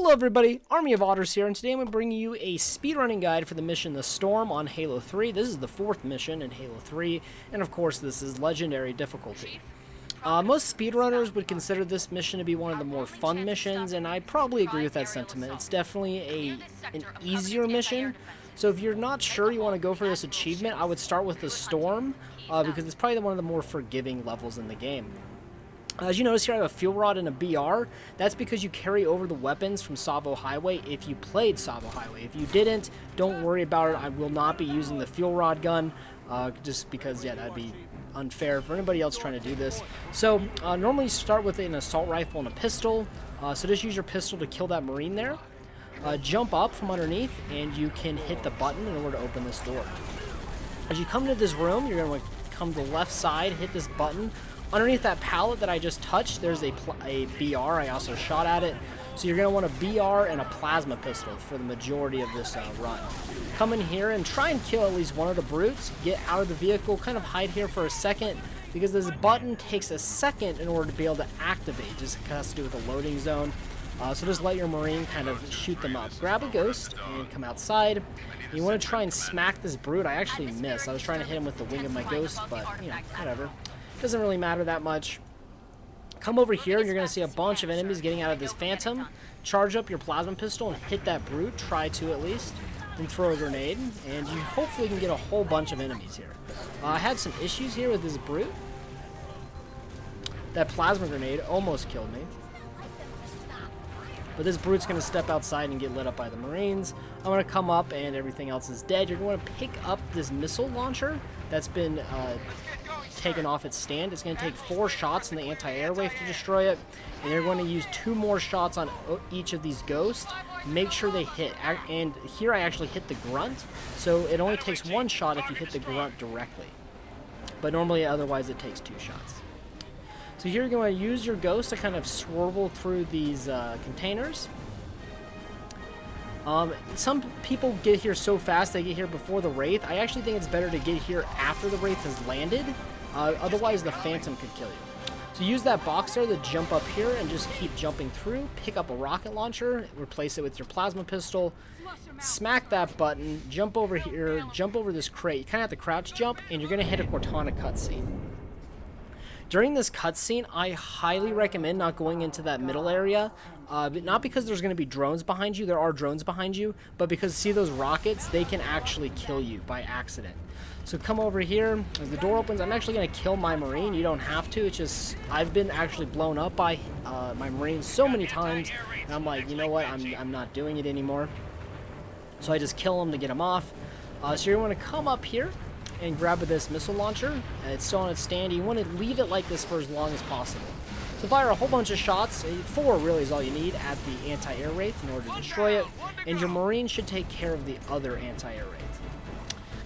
Hello everybody, Army of Otters here, and today I'm going to bring you a speedrunning guide for the mission The Storm on Halo 3. This is the 4th mission in Halo 3, and of course this is Legendary difficulty. Most speedrunners would consider this mission to be one of the more fun missions, and I probably agree with that sentiment. It's definitely an easier mission, so if you're not sure you want to go for this achievement, I would start with The Storm, because it's probably one of the more forgiving levels in the game. As you notice here, I have a fuel rod and a BR. That's because you carry over the weapons from Tsavo Highway if you played Tsavo Highway. If you didn't, don't worry about it. I will not be using the fuel rod gun, just because, yeah, that'd be unfair for anybody else trying to do this. So, normally you start with an assault rifle and a pistol. So just use your pistol to kill that Marine there. Jump up from underneath, and you can hit the button in order to open this door. As you come into this room, you're going to come to the left side, hit this button. Underneath that pallet that I just touched, there's a BR. I also shot at it. So you're going to want a BR and a plasma pistol for the majority of this run. Come in here and try and kill at least one of the brutes. Get out of the vehicle, kind of hide here for a second, because this button takes a second in order to be able to activate. Just has to do with the loading zone. So just let your Marine kind of shoot them up. Grab a ghost and come outside. You want to try and smack this brute. I actually missed. I was trying to hit him with the wing of my ghost, but, you know, whatever. Doesn't really matter that much. Come over here and you're going to see a bunch of enemies getting out of this Phantom. Charge up your plasma pistol and hit that brute. Try to at least. And throw a grenade. And you hopefully can get a whole bunch of enemies here. I had some issues here with this brute. That plasma grenade almost killed me. But this brute's going to step outside and get lit up by the Marines. I'm going to come up and everything else is dead. You're going to pick up this missile launcher that's been taken off its stand. It's going to take 4 shots in the anti-air wave to destroy it. And you're going to use 2 more shots on each of these ghosts. Make sure they hit. And here I actually hit the grunt. So it only takes 1 shot if you hit the grunt directly. But normally otherwise it takes 2 shots. So here you're going to use your ghost to kind of swivel through these containers. Some people get here so fast they get here before the Wraith. I actually think it's better to get here after the Wraith has landed. Otherwise the Phantom could kill you. So use that box there to jump up here and just keep jumping through. Pick up a rocket launcher, replace it with your plasma pistol. Smack that button, jump over here, jump over this crate. You kind of have to crouch jump, and you're going to hit a Cortana cutscene. During this cutscene, I highly recommend not going into that middle area. Not because there's going to be drones behind you. There are drones behind you. But because, see those rockets? They can actually kill you by accident. So come over here. As the door opens, I'm actually going to kill my Marine. You don't have to. It's just, I've been actually blown up by my Marines so many times. And I'm like, you know what? I'm not doing it anymore. So I just kill them to get them off. So you're going to come up here and grab this missile launcher. It's still on its stand. You want to leave it like this for as long as possible. So fire a whole bunch of shots. 4 really is all you need at the anti-air wraith in order to destroy it. And your Marine should take care of the other anti-air wraith.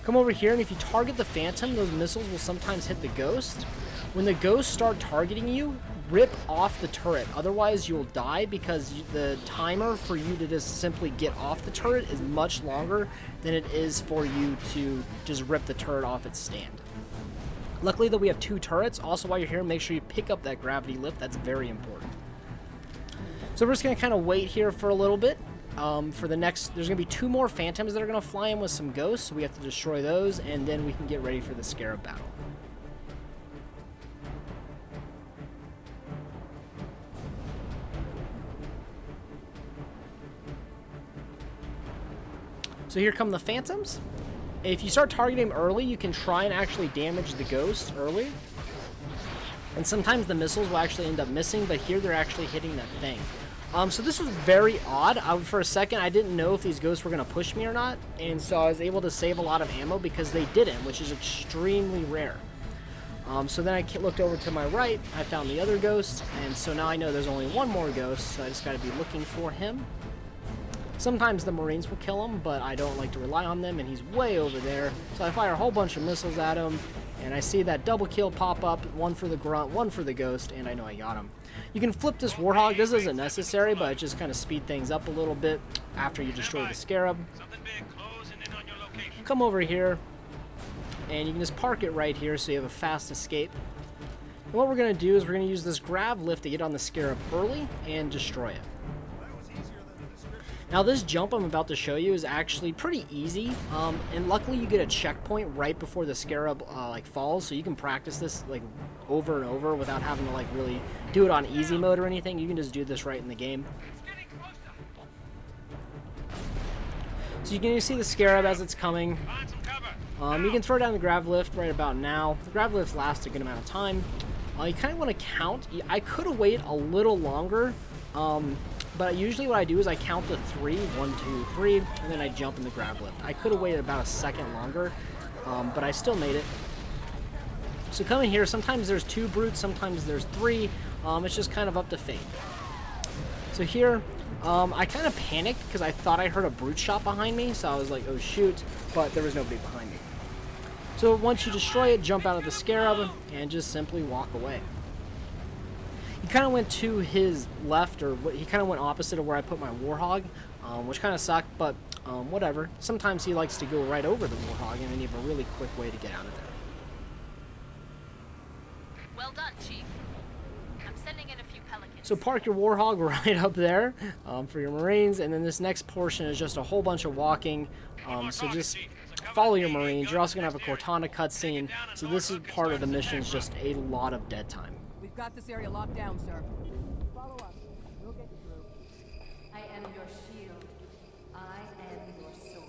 Come over here, and if you target the Phantom, those missiles will sometimes hit the Ghost. When the Ghosts start targeting you, rip off the turret. Otherwise, you'll die because the timer for you to just simply get off the turret is much longer than it is for you to just rip the turret off its stand. Luckily, though, we have 2 turrets. Also, while you're here, make sure you pick up that gravity lift. That's very important. So we're just going to kind of wait here for a little bit. For the next, there's going to be 2 more Phantoms that are going to fly in with some ghosts. So we have to destroy those, and then we can get ready for the Scarab battle. So here come the Phantoms. If you start targeting them early, you can try and actually damage the ghosts early. And sometimes the missiles will actually end up missing, but here they're actually hitting that thing. So this was very odd. For a second, I didn't know if these ghosts were going to push me or not. And so I was able to save a lot of ammo because they didn't, which is extremely rare. So then I looked over to my right. I found the other ghost. And so now I know there's only 1 more ghost. So I just got to be looking for him. Sometimes the Marines will kill him, but I don't like to rely on them, and he's way over there. So I fire a whole bunch of missiles at him, and I see that double kill pop up, 1 for the grunt, 1 for the ghost, and I know I got him. You can flip this Warthog. This isn't necessary, but it just kind of speed things up a little bit after you destroy the Scarab. Come over here, and you can just park it right here so you have a fast escape. And what we're going to do is we're going to use this grav lift to get on the Scarab early and destroy it. Now this jump I'm about to show you is actually pretty easy, and luckily you get a checkpoint right before the scarab like falls, so you can practice this like over and over without having to like really do it on easy mode or anything. You can just do this right in the game. So you can see the scarab as it's coming. You can throw down the grav lift right about now. The grav lift lasts a good amount of time. You kind of want to count. I could have waited a little longer. But usually what I do is I count to 3, 1, 2, 3, and then I jump in the grab lift. I could have waited about a second longer, but I still made it. So coming here, sometimes there's 2 brutes, sometimes there's 3. It's just kind of up to fate. So here, I kind of panicked because I thought I heard a brute shot behind me, so I was like, oh shoot, but there was nobody behind me. So once you destroy it, jump out of the scarab, and just simply walk away. He kind of went to his left, or he kind of went opposite of where I put my Warhog, which kind of sucked, but whatever. Sometimes he likes to go right over the Warhog, and then you have a really quick way to get out of there. Well done, Chief. I'm sending in a few pelicans. So park your Warhog right up there for your Marines, and then this next portion is just a whole bunch of walking, so just follow your Marines. You're also going to have a Cortana cutscene, so this is part of the mission, is just a lot of dead time. We've got this area locked down, sir. Follow us. We'll get you through. I am your shield. I am your sword.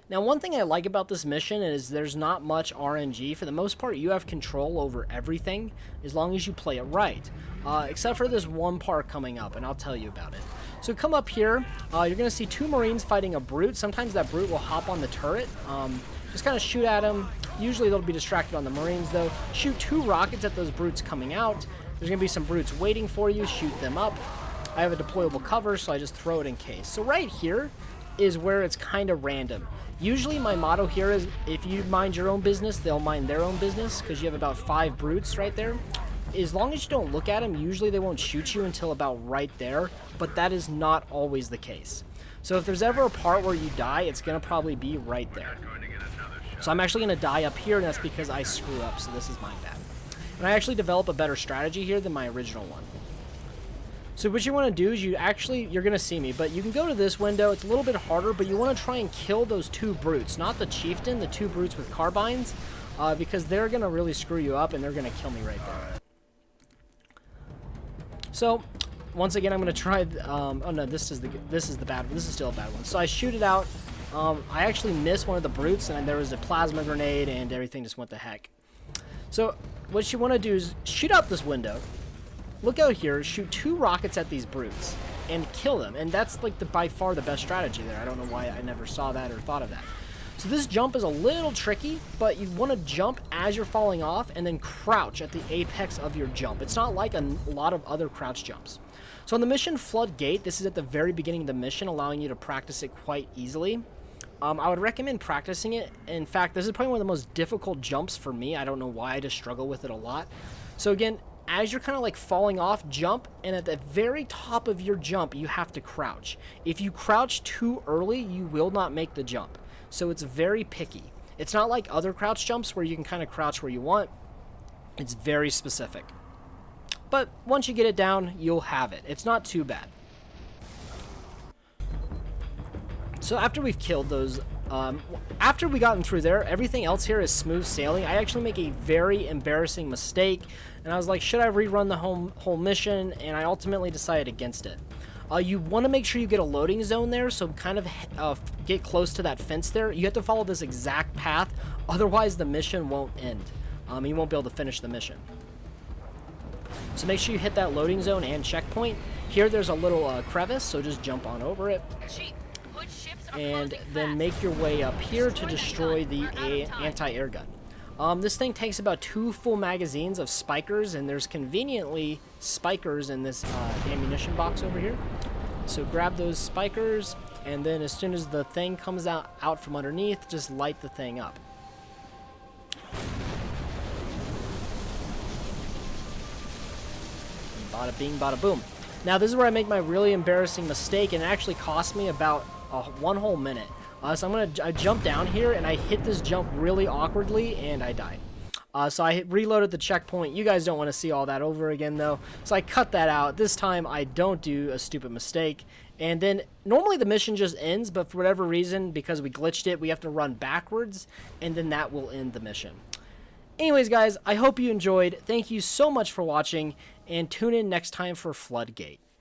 Now, one thing I like about this mission is there's not much RNG. For the most part, you have control over everything as long as you play it right. Except for this one part coming up, and I'll tell you about it. So come up here. You're going to see 2 Marines fighting a brute. Sometimes that brute will hop on the turret. Just kind of shoot at him. Usually they'll be distracted on the Marines, though. Shoot 2 rockets at those brutes coming out. There's going to be some brutes waiting for you. Shoot them up. I have a deployable cover, so I just throw it in case. So right here is where it's kind of random. Usually my motto here is, if you mind your own business, they'll mind their own business, because you have about 5 brutes right there. As long as you don't look at them, usually they won't shoot you until about right there, but that is not always the case. So if there's ever a part where you die, it's going to probably be right there. So I'm actually going to die up here, and that's because I screw up, so this is my bad. And I actually develop a better strategy here than my original one. So what you want to do is you're going to see me, but you can go to this window. It's a little bit harder, but you want to try and kill those 2 brutes, not the chieftain, the 2 brutes with carbines, because they're going to really screw you up, and they're going to kill me right there. So once again, I'm going to try. Oh no, this is the bad one. This is still a bad one. So I shoot it out. I actually missed one of the brutes, and there was a plasma grenade, and everything just went to heck. So what you want to do is shoot out this window. Look out here, shoot 2 rockets at these brutes, and kill them. And that's like by far the best strategy there. I don't know why I never saw that or thought of that. So this jump is a little tricky, but you want to jump as you're falling off, and then crouch at the apex of your jump. It's not like a lot of other crouch jumps. So on the mission Flood Gate, this is at the very beginning of the mission, allowing you to practice it quite easily. I would recommend practicing it. In fact, this is probably one of the most difficult jumps for me. I don't know why, I just struggle with it a lot. So again, as you're kind of like falling off, jump, and at the very top of your jump, you have to crouch. If you crouch too early, you will not make the jump. So it's very picky. It's not like other crouch jumps where you can kind of crouch where you want. It's very specific. But once you get it down, you'll have it. It's not too bad. So after we've killed those, after we gotten through there, everything else here is smooth sailing. I actually make a very embarrassing mistake, and I was like, should I rerun the whole mission? And I ultimately decided against it. You want to make sure you get a loading zone there, so kind of get close to that fence there. You have to follow this exact path, otherwise the mission won't end. You won't be able to finish the mission. So make sure you hit that loading zone and checkpoint. Here there's a little crevice, so just jump on over it. And then make your way up here to destroy the anti-air gun. This thing takes about 2 full magazines of spikers, and there's conveniently spikers in this ammunition box over here. So grab those spikers, and then as soon as the thing comes out from underneath, just light the thing up. Bada bing, bada boom. Now this is where I make my really embarrassing mistake, and it actually cost me about 1 whole minute. So I jump down here, and I hit this jump really awkwardly, and I died. So I reloaded the checkpoint. You guys don't want to see all that over again, though. So I cut that out. This time I don't do a stupid mistake. And then normally the mission just ends, but for whatever reason, because we glitched it, we have to run backwards, and then that will end the mission. Anyways, guys, I hope you enjoyed. Thank you so much for watching, and tune in next time for Floodgate.